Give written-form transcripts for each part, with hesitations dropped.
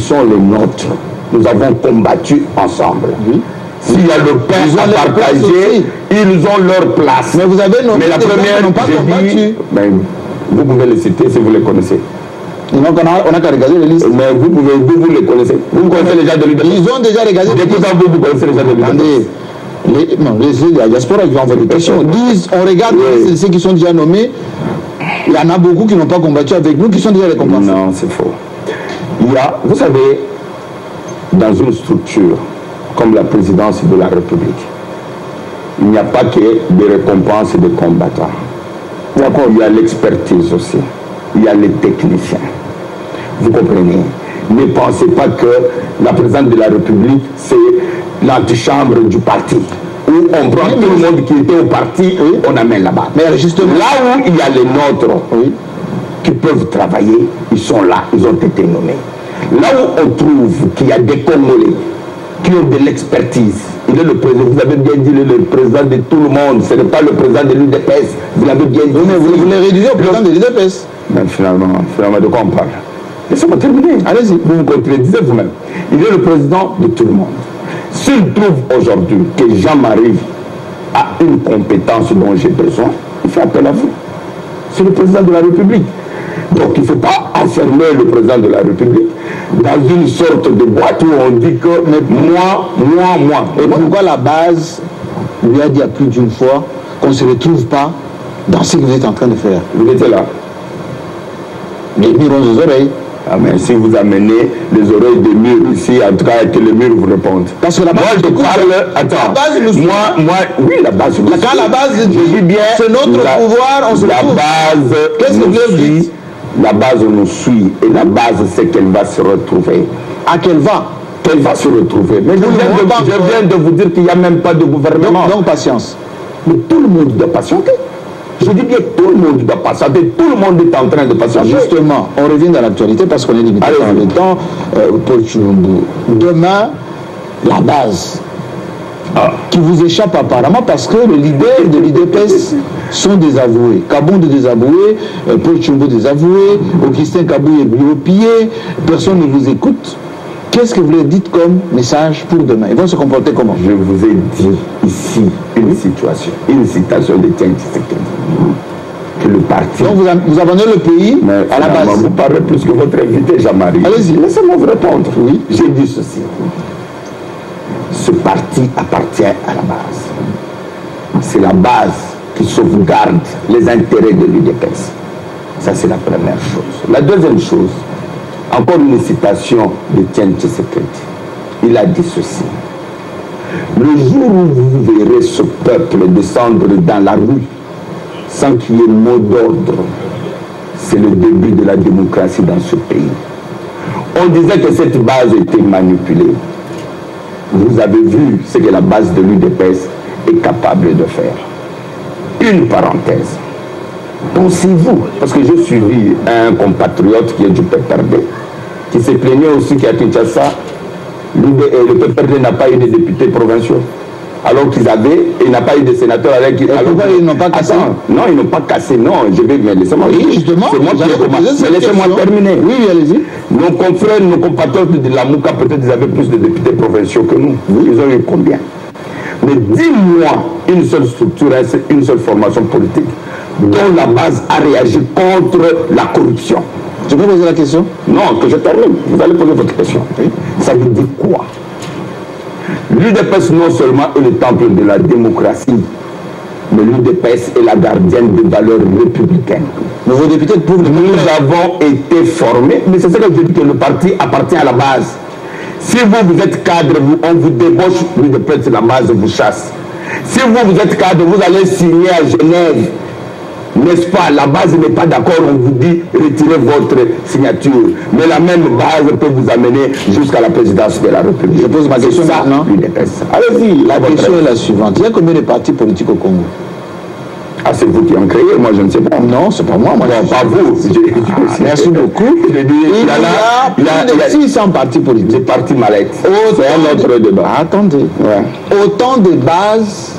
sont les nôtres. Nous avons combattu ensemble. Oui. S'il y a le pain à partager, ils ont leur place. Mais vous avez nommé la première, n'ont pas combattu. Vous pouvez les citer si vous les connaissez. Donc on a qu'à regarder les listes. Mais vous les connaissez. Vous connaissez les gens de l'UDPS. Ils ont déjà regardé les listes. Vous connaissez les gens de l'UDPS. La diaspora qui va envoyer des questions. Disent, on regarde ceux qui sont déjà nommés. Il y en a beaucoup qui n'ont pas combattu avec nous, qui sont déjà récompensés. Non, c'est faux. Il y a, vous savez, dans une structure comme la présidence de la République, il n'y a pas que des récompenses des combattants. D'accord, il y a l'expertise aussi. Il y a les techniciens. Vous comprenez? Ne pensez pas que la présidente de la République, c'est l'antichambre du parti. Où on prend tout le monde qui était au parti, on amène là-bas. Mais justement, là où il y a les nôtres qui peuvent travailler, ils sont là, ils ont été nommés. Là où on trouve qu'il y a des Congolais qui ont de l'expertise, il est le président, vous avez bien dit, le président de tout le monde, ce n'est pas le président de l'UDPS, vous l'avez bien dit. Mais vous voulez réduire au président de l'UDPS. Finalement, de quoi on parle? Laissez-moi terminer. Allez-y. Vous vous contredisez vous-même. Il est le président de tout le monde. S'il trouve aujourd'hui que Jean-Marie a une compétence dont j'ai besoin, il fait appel à vous. C'est le président de la République. Donc il ne faut pas enfermer le président de la République dans une sorte de boîte où on dit que moi. Et pourquoi la base lui a dit à plus d'une fois qu'on ne se retrouve pas dans ce que vous êtes en train de faire? Vous étiez là. Mais mirons aux oreilles. Ah mais si vous amenez les oreilles des murs ici, en tout cas que les murs vous répondent. Parce que la base, moi je parle, attends, la base oui la base, quand la base, je dis bien, c'est notre pouvoir, on se retrouve. La base, qu'est-ce que vous dites? La base nous suit et la base c'est qu'elle va se retrouver. Ah qu'elle va se retrouver. Mais je viens de vous dire qu'il n'y a même pas de gouvernement. Donc patience. Mais tout le monde doit patienter. Je dis bien tout le monde doit patienter, tout le monde est en train de patienter. Justement, on revient dans l'actualité parce qu'on est limité par le temps. Paul Tshilombo, demain, la base qui vous échappe apparemment parce que les leaders de l'UDPS sont désavoués. Kabonde désavoué, Paul Tshilombo désavoué, Augustin Kabou est pied, personne ne vous écoute. Qu'est-ce que vous leur dites comme message pour demain? Ils vont se comporter comment? Je vous ai dit ici une citation de Tiens Tshisekedi. Que le parti... Donc vous abandonnez le pays à la base. Vous parlez plus que votre invité, Jean-Marie. Allez-y, laissez-moi vous répondre. Oui. J'ai dit ceci. Ce parti appartient à la base. C'est la base qui sauvegarde les intérêts de l'UDPS. Ça, c'est la première chose. La deuxième chose, encore une citation de Tiens Tshisekedi. Il a dit ceci. Le jour où vous verrez ce peuple descendre dans la rue sans qu'il y ait mot d'ordre, c'est le début de la démocratie dans ce pays. On disait que cette base était manipulée. Vous avez vu ce que la base de l'UDPS est capable de faire. Une parenthèse. Pensez-vous, parce que j'ai suivi un compatriote qui est du PPRD, qui s'est plaigné aussi qu'à Kinshasa, le PPRD n'a pas eu de députés provinciaux. Alors qu'ils avaient, il n'a pas eu de sénateurs avec qui. Pourquoi ils n'ont pas cassé? Non, ils n'ont pas cassé, non, je vais, mais laissez-moi. Oui, justement, c'est moi qui ai commencé. Mais laissez-moi terminer. Oui, allez-y. Nos confrères, nos compatriotes de la Mouka, peut-être ils avaient plus de députés provinciaux que nous. Oui. Ils ont eu combien? Mais dis-moi une seule structure, une seule formation politique dont la base a réagi contre la corruption. Je peux poser la question? Non, que je termine. Vous allez poser votre question. Oui. Ça veut dire quoi? L'UDPS non seulement est le temple de la démocratie, mais l'UDPS est la gardienne des valeurs républicaines. Nous, vos députés, nous avons été formés, mais c'est ça que je dis que le parti appartient à la base. Si vous êtes cadre, on vous débauche, l'UDPS, la base vous chasse. Si vous êtes cadre, vous allez signer à Genève. N'est-ce pas? La base n'est pas d'accord, on vous dit retirez votre signature. Mais la même base peut vous amener jusqu'à la présidence de la République. Je pose ma question maintenant. Allez-y. La question est la suivante. Il y a combien de partis politiques au Congo? Ah, c'est vous qui en créez, moi je ne sais pas. Non, c'est pas moi. Non, pas vous. Merci beaucoup. Il y a 600 partis politiques. Des partis mallettes. C'est un autre débat. Attendez. Ouais. Autant de bases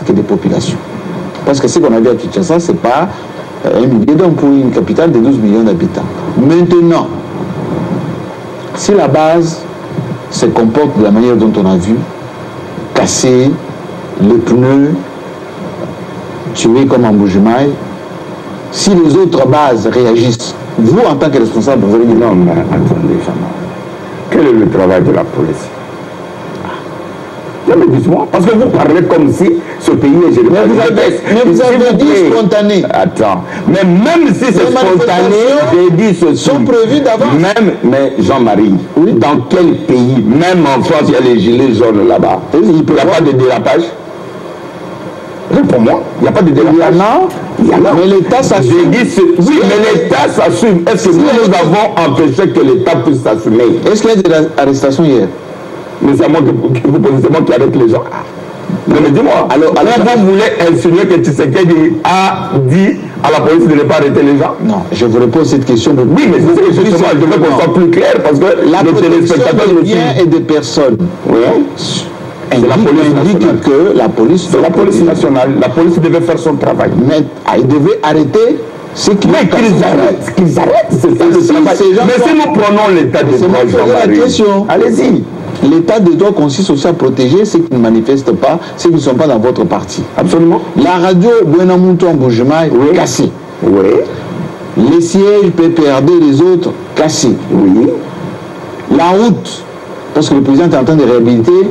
que des populations. Parce que ce qu'on a vu à Kinshasa, ce n'est pas 1 million d'hommes pour une capitale de 12 millions d'habitants. Maintenant, Si la base se comporte de la manière dont on a vu, casser les pneus, tuer comme en Bujimaï, si les autres bases réagissent, vous en tant que responsable, vous allez dire non, mais attendez, Jean-Marie. Quel est le travail de la police? Non, mais dites-moi, parce que vous parlez comme si ce pays est général. Mais vous avez dit spontané. Attends, mais même si c'est spontané, j'ai dit ceci. Sont prévus d'avance. Même, mais Jean-Marie, oui. Dans quel pays, même en France, il y a les gilets jaunes là-bas, il n'y a pas de dérapage? Réponds-moi, il n'y a pas de dérapage. Il y en a. Mais l'État s'assume. Oui, mais l'État s'assume. Est-ce que nous avons empêché que l'État puisse s'assumer? Est-ce qu'il y a des arrestations hier? Mais c'est moi qui arrête les gens. Mais dis-moi, alors vous voulez insinuer que Tshisekedi a dit à la police de ne pas arrêter les gens? Non, je vous repose cette question. Oui, mais c'est justement, je veux qu'on soit plus clair parce que la protection des biens et des personnes. Oui. C'est la police nationale. Que la police. C'est la police nationale. La police devait faire son travail. Mais elle devait arrêter ce qui. Mais qu'ils arrêtent. C'est ça le travail. Mais si nous prenons l'état de droit, Jean-Marie, allez-y. L'état de droit consiste aussi à protéger ceux qui ne manifestent pas, ceux qui ne sont pas dans votre parti. Absolument. La radio Buenamutu en Bujimaï est cassée. Oui. Les sièges PPRD, les autres, cassés. Oui. La route, parce que le président est en train de réhabiliter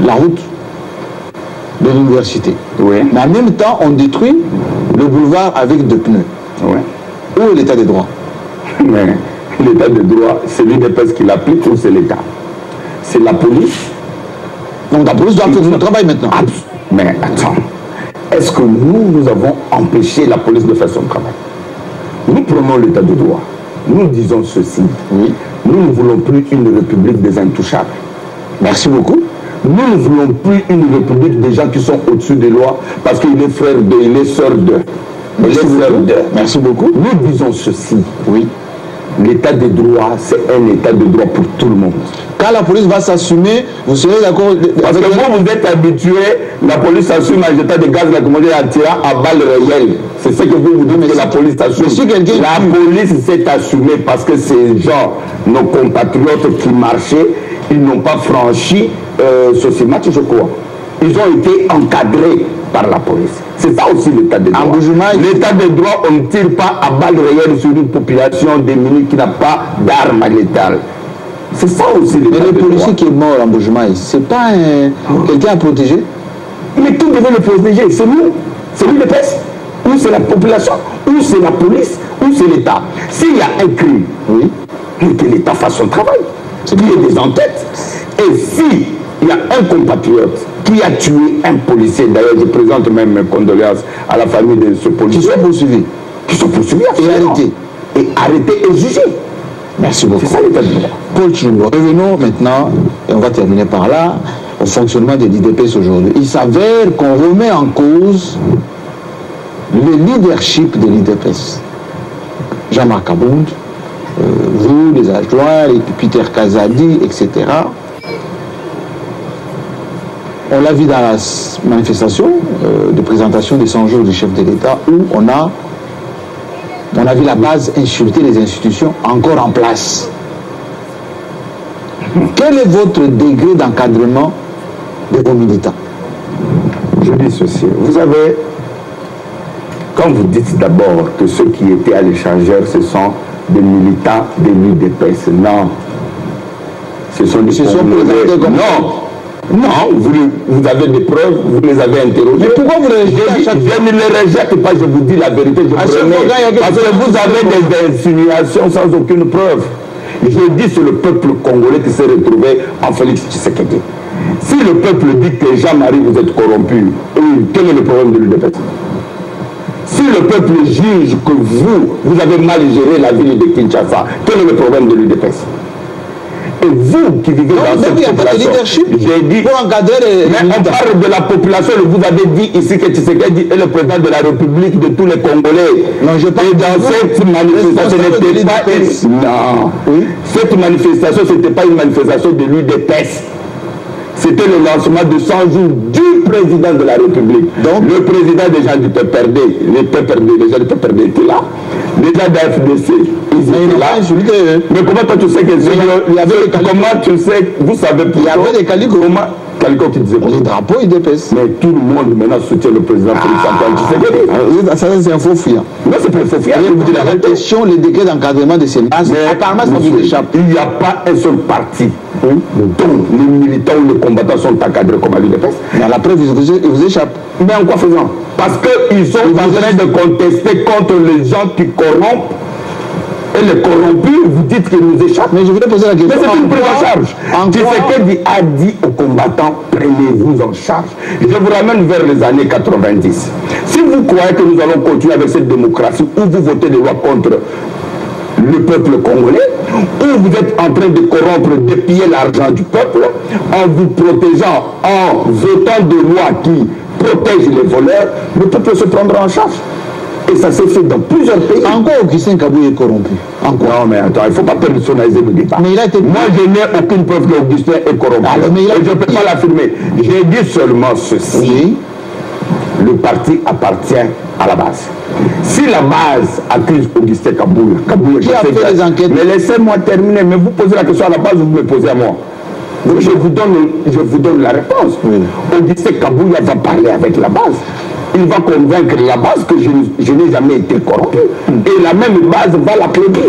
la route de l'université. Oui. Mais en même temps, on détruit le boulevard avec 2 pneus. Oui. Où est l'état de droit? Mais l'état de droit, c'est l'UDPS qui l'applique ou c'est l'État? C'est la police. Donc la police doit faire son travail maintenant. Mais attends, est-ce que nous avons empêché la police de faire son travail? Nous prenons l'état de droit. Nous disons ceci. Oui. Nous ne voulons plus une république des intouchables. Merci beaucoup. Nous ne voulons plus une république des gens qui sont au-dessus des lois parce qu'il est frère d'eux, il est sœur d'eux. Merci beaucoup. Nous disons ceci. Oui. L'état de droit, c'est un état de droit pour tout le monde. Quand la police va s'assumer, vous serez d'accord? Parce que vous êtes habitué, la police s'assume en jetant des gaz lacrymogènes et en tirant à balles réelles. C'est ce que vous dites que la police s'assume. La police s'est assumée parce que ces gens, nos compatriotes qui marchaient, ils n'ont pas franchi ce match, je crois. Ils ont été encadrés par la police. C'est ça aussi l'état de droit. L'état de droit, on ne tire pas à balles réelles sur une population démunie qui n'a pas d'armes létales. C'est ça aussi l'état de droit. Mais le policier qui est mort en Bujimaï, c'est pas quelqu'un à protéger? Mais qui devait le protéger? C'est nous. C'est l'UDPS. Ou c'est la population, ou c'est la police, ou c'est l'État. S'il y a un crime, oui, que l'État fasse son travail. Qu'il y ait des enquêtes. Et si il y a un compatriote qui a tué un policier, d'ailleurs je présente même mes condoléances à la famille de ce policier. Qui sont poursuivis. Qui sont poursuivis et arrêtés. Et arrêtés et jugés. Merci beaucoup. C'est ça l'état de droit. Paul Tshilombo, revenons maintenant, et on va terminer par là, au fonctionnement de l'IDPS aujourd'hui. Il s'avère qu'on remet en cause le leadership de l'IDPS. Jean-Marc Abound, vous, les adjoints, Peter Kazadi, etc. On l'a vu dans la manifestation de présentation des 100 jours du chef de l'État où on a vu la base insulter les institutions encore en place. Quel est votre degré d'encadrement de vos militants? Je dis ceci. Vous savez, quand vous dites d'abord que ceux qui étaient à l'échangeur, ce sont des militants de l'UDPS, non. Ce sont des présentés comme non, vous avez des preuves, vous les avez interrogés. Mais pourquoi vous les rejetez? Je ne les rejette pas, je vous dis la vérité. Parce que vous avez des insinuations sans aucune preuve. Je dis c'est le peuple congolais qui s'est retrouvé en Félix Tshisekedi. Si le peuple dit que Jean-Marie vous êtes corrompu, quel est le problème de l'UDPS? Si le peuple juge que vous avez mal géré la ville de Kinshasa, quel est le problème de l'UDPS? Et vous qui vivez dans cette population, j'ai dit, pour encadrer mais on parle de la population, vous avez dit ici que Tshisekedi est le président de la République de tous les Congolais. Non, je parle et dans cette manifestation, ce n'était pas cette manifestation, ce n'était pas une manifestation de l'UDPS. c'était le lancement de 100 jours du président de la République. Donc, le président déjà du PPRD, les gens du PPRD étaient là. Les gens d'AFDC, ils étaient là. Mais comment toi tu sais que comment tu sais, vous savez pourquoi? Il y avait des calicots. Calico qui disait les drapeaux, ils dépassent. Mais tout le monde maintenant soutient le président Félix-Antoine Tshisekedi. C'est un faux fiant. Non, c'est pas un faux fiant. La question, les décrets d'encadrement de ces masses, apparemment, ça vous échappe. Il n'y a pas un seul parti dont les militants ou les combattants sont encadrés comme à l'UDPS. Mais à la preuve, ils vous échappent. Mais en quoi faisant? Parce qu'ils sont en train de contester contre les gens qui corrompent. Et les corrompus, vous dites qu'ils nous échappent. Mais je voulais poser la question. Mais c'est une prise en charge. Tshisekedi a dit aux combattants, prenez-vous en charge. Je vous ramène vers les années 90. Si vous croyez que nous allons continuer avec cette démocratie où vous votez des lois contre le peuple congolais, où vous êtes en train de corrompre, de piller l'argent du peuple, en vous protégeant, en votant des lois qui protègent les voleurs, le peuple se prendra en charge. Et ça s'est fait dans plusieurs pays. Encore Augustin Kabouye est corrompu. Encore. Non, mais attends, il ne faut pas personnaliser le débat. Mais il a été... Moi, je n'ai aucune preuve qu'Augustin est corrompu. Alors, mais et je ne peux pas l'affirmer. J'ai dit seulement ceci. Oui. Le parti appartient à la base. Si la base accuse Augustin Kabouye, qui a fait les enquêtes? Mais laissez-moi terminer. Mais vous posez la question à la base ou vous me posez à moi? Je vous donne la réponse. Oui. Augustin Kabouye va parler avec la base. Il va convaincre la base que je n'ai jamais été corrompu. Et la même base va l'applaudir.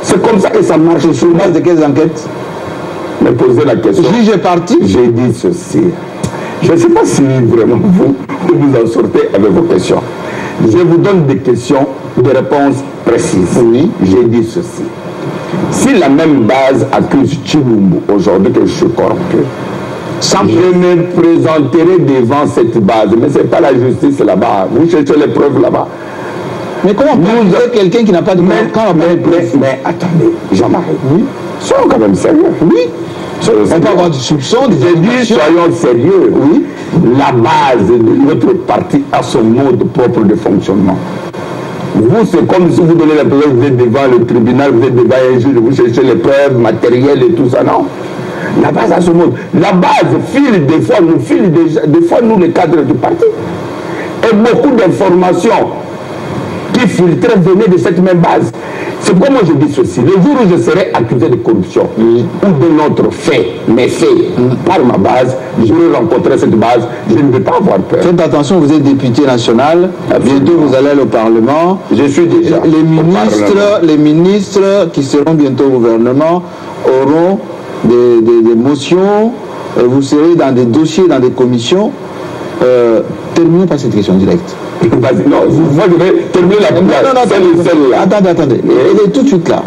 C'est comme ça que ça marche. Sur base de quelles enquêtes? Me posez la question. Juge est parti. J'ai dit ceci. Je ne sais pas si vraiment vous en sortez avec vos questions. Je vous donne des questions, des réponses précises. Oui. J'ai dit ceci. Si la même base accuse Chilumbu aujourd'hui que je suis corrompu, je me présenterai devant cette base. Mais ce n'est pas la justice là-bas. Vous cherchez les preuves là-bas. Mais comment vous avez quelqu'un qui n'a pas de preuves? Mais attendez, Jean-Marie, oui, soyons quand même sérieux. Oui. On peut avoir du soupçon, j'ai dit, soyons sérieux. Oui. La base de notre parti a son mode propre de fonctionnement. Vous, c'est comme si vous donnez la preuve, vous êtes devant le tribunal, vous êtes devant un juge, vous cherchez les preuves matérielles et tout ça, non? La base a ce mode. La base file des fois, nous les cadres du parti. Et beaucoup d'informations qui filtraient venaient de cette même base. C'est pourquoi moi je dis ceci. Le jour où je serai accusé de corruption ou d'un autre fait, mais fait par ma base, je vais rencontrer cette base, je ne vais pas avoir peur. Faites attention, vous êtes député national, bientôt vous allez aller au Parlement. Je suis déjà les ministres qui seront bientôt au gouvernement auront des motions, vous serez dans des dossiers, dans des commissions. Terminons par cette question directe. Vas-y, non, moi je vais terminer la première. Attendez. Elle est tout de suite là.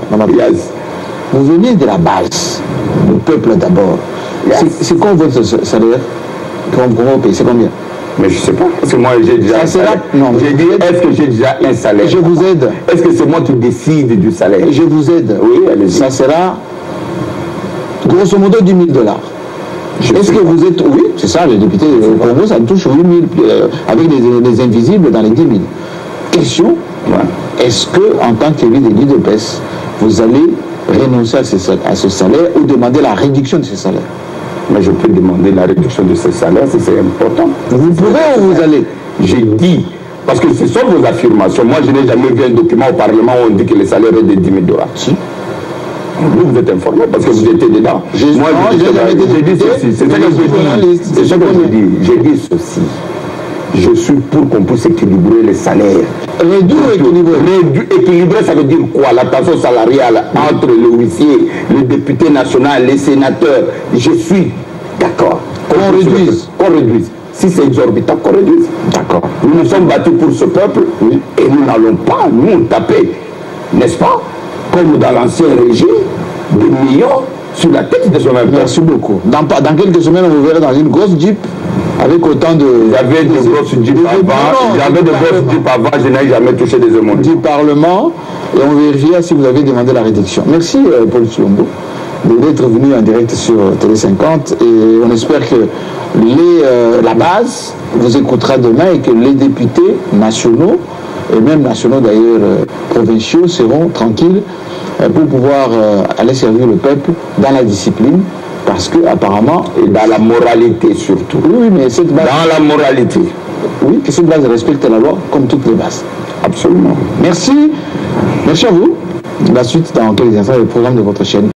Vous venez de la base, le peuple d'abord. C'est quoi votre salaire? Comment payer? C'est combien? Mais je ne sais pas, parce que moi j'ai déjà un salaire. J'ai dit, est-ce que j'ai déjà un salaire? Je vous aide. Est-ce que c'est moi qui décide du salaire? Je vous aide. Oui, allez-y. Ça sera grosso modo 10 000 $. Est-ce que vous êtes... Oui, c'est ça, les députés au Congo, ça touche 8 000, avec des invisibles dans les 10 000. Question, est-ce que, en tant qu'élu de l'UDPS, vous allez renoncer à ce salaire ou demander la réduction de ce salaire? Mais je peux demander la réduction de ce salaire si c'est important. Vous pouvez ou vous allez? J'ai dit, parce que ce sont vos affirmations. Moi, je n'ai jamais vu un document au Parlement où on dit que le salaire est de 10 000 $. Si. Vous êtes informé parce que vous étiez dedans. Moi, j'ai dit ceci. C'est ce que je dis. J'ai dit ceci. Je suis pour qu'on puisse équilibrer les salaires. Équilibrer, ça veut dire quoi? La tension salariale entre le huissier, le député national, les sénateurs. Je suis d'accord. Qu'on réduise. Qu'on réduise. Si c'est exorbitant, qu'on réduise. D'accord. Nous nous sommes battus pour ce peuple et nous n'allons pas nous taper, n'est-ce pas, comme dans l'ancien régime, des millions sur la tête de ce même peuple. Merci beaucoup. Dans quelques semaines, on vous verra dans une grosse Jeep avec autant de... J'avais de grosses Jeep avant, je n'ai jamais touché des émotions. Du Parlement, et on vérifiera si vous avez demandé la réduction. Merci Paul Tshilombo d'être venu en direct sur Télé 50 et on espère que la base vous écoutera demain et que les députés nationaux et même nationaux d'ailleurs provinciaux seront tranquilles pour pouvoir aller servir le peuple dans la discipline Parce que apparemment... Et dans la moralité surtout. Oui, mais cette base... Dans la moralité. Oui, que cette base respecte la loi comme toutes les bases. Absolument. Merci. Merci à vous. La suite dans quelques instants, le programme de votre chaîne.